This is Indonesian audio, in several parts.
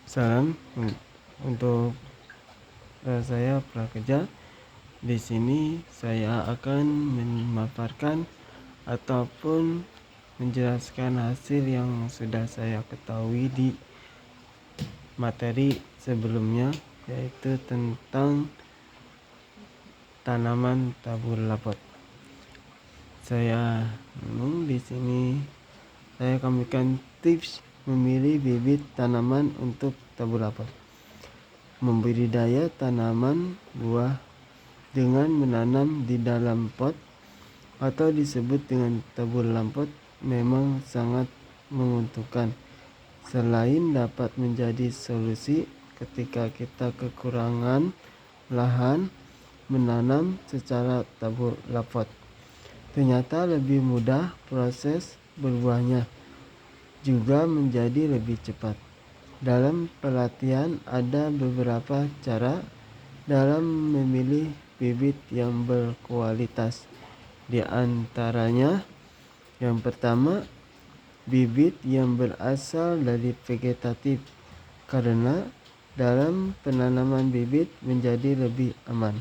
Salam untuk saya prakerja. Di sini saya akan memaparkan ataupun menjelaskan hasil yang sudah saya ketahui di materi sebelumnya, yaitu tentang tanaman tabur lapot. Saya di sini saya akan memberikan tips memilih bibit tanaman untuk tabur lapot. Membudidaya tanaman buah dengan menanam di dalam pot atau disebut dengan tabur lampot memang sangat menguntungkan. Selain dapat menjadi solusi ketika kita kekurangan lahan, menanam secara tabur lapot ternyata lebih mudah proses berbuahnya, juga menjadi lebih cepat. Dalam pelatihan ada beberapa cara dalam memilih bibit yang berkualitas. Di antaranya, yang pertama, bibit yang berasal dari vegetatif, karena dalam penanaman bibit menjadi lebih aman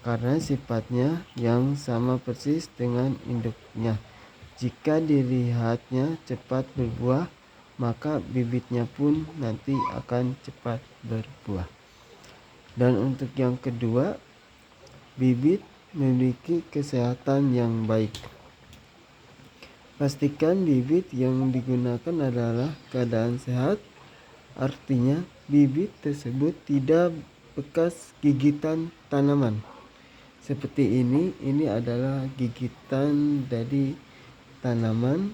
karena sifatnya yang sama persis dengan induknya. Jika dilihatnya cepat berbuah, maka bibitnya pun nanti akan cepat berbuah. Dan untuk yang kedua, bibit memiliki kesehatan yang baik. Pastikan bibit yang digunakan adalah keadaan sehat, artinya bibit tersebut tidak bekas gigitan tanaman. Seperti ini adalah gigitan dari tanaman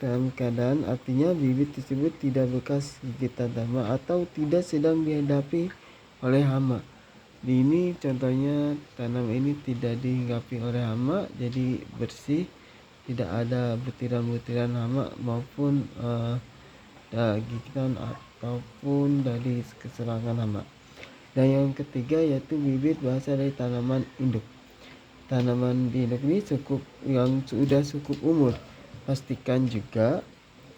dalam keadaan artinya bibit tersebut tidak bekas gigitan tanaman atau tidak sedang dihadapi oleh hama. Ini contohnya tanam ini tidak dihinggapi oleh hama, jadi bersih, tidak ada butiran-butiran hama maupun gigitan ataupun dari keserangan hama. Dan yang ketiga yaitu bibit berasal dari tanaman induk. Tanaman induk ini yang sudah cukup umur. Pastikan juga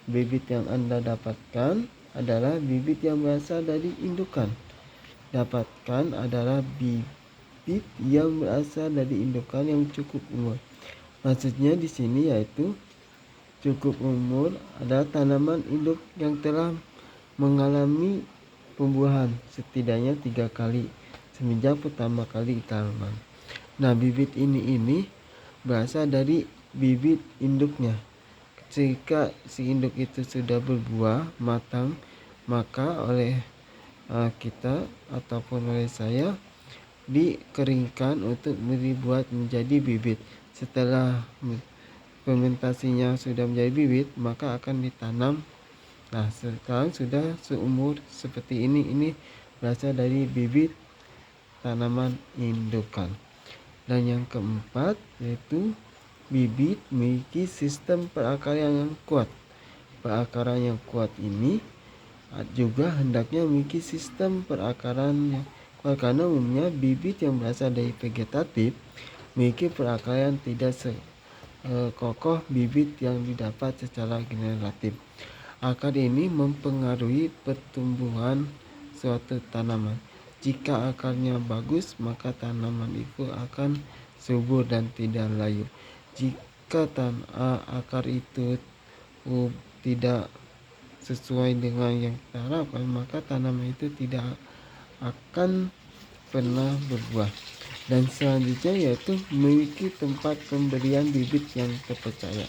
bibit yang Anda dapatkan adalah bibit yang berasal dari indukan. Dapatkan adalah bibit yang berasal dari indukan yang cukup umur. Maksudnya di sini yaitu cukup umur adalah tanaman induk yang telah mengalami pembuahan setidaknya 3 kali semenjak pertama kali ditanam. Nah, bibit ini berasal dari bibit induknya. Jika si induk itu sudah berbuah matang, maka oleh kita ataupun oleh saya dikeringkan untuk dibuat menjadi bibit. Setelah fermentasinya sudah menjadi bibit, maka akan ditanam. Nah, sekarang sudah seumur seperti ini berasal dari bibit tanaman indukan. Dan yang keempat yaitu bibit memiliki sistem perakaran yang kuat. Perakaran yang kuat ini juga hendaknya memiliki sistem perakaran yang kuat, karena umumnya bibit yang berasal dari vegetatif memiliki perakaran tidak kokoh bibit yang didapat secara generatif. Akar ini mempengaruhi pertumbuhan suatu tanaman. Jika akarnya bagus, maka tanaman itu akan subur dan tidak layu. Jika akar itu tidak sesuai dengan yang kita harapkan, maka tanaman itu tidak akan pernah berbuah. Dan selanjutnya yaitu memiliki tempat pemberian bibit yang terpercaya.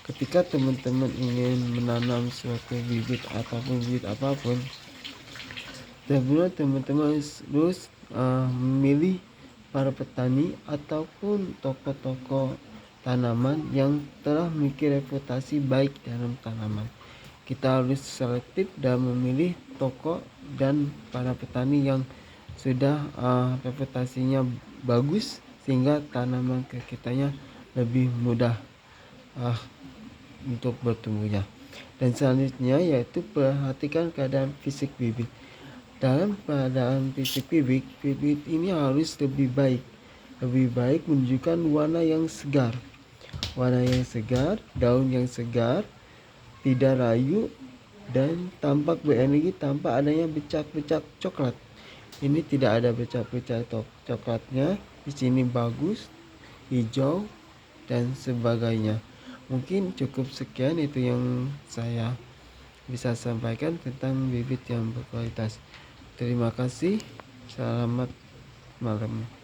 Ketika teman-teman ingin menanam suatu bibit ataupun bibit apapun, teman-teman harus memilih para petani ataupun toko-toko tanaman yang telah memiliki reputasi baik dalam tanaman. Kita harus selektif dalam memilih toko dan para petani yang sudah reputasinya bagus, sehingga tanaman kitanya lebih mudah untuk bertumbuhnya. Dan selanjutnya yaitu perhatikan keadaan fisik bibit. Dalam keadaan fisik bibit ini harus lebih baik menunjukkan warna yang segar, daun yang segar, tidak layu, dan tampak berenergi tanpa adanya bercak-bercak coklat. Ini tidak ada bercak-bercak coklatnya. Di sini bagus, hijau dan sebagainya. Mungkin cukup sekian itu yang saya bisa sampaikan tentang bibit yang berkualitas. Terima kasih. Selamat malam.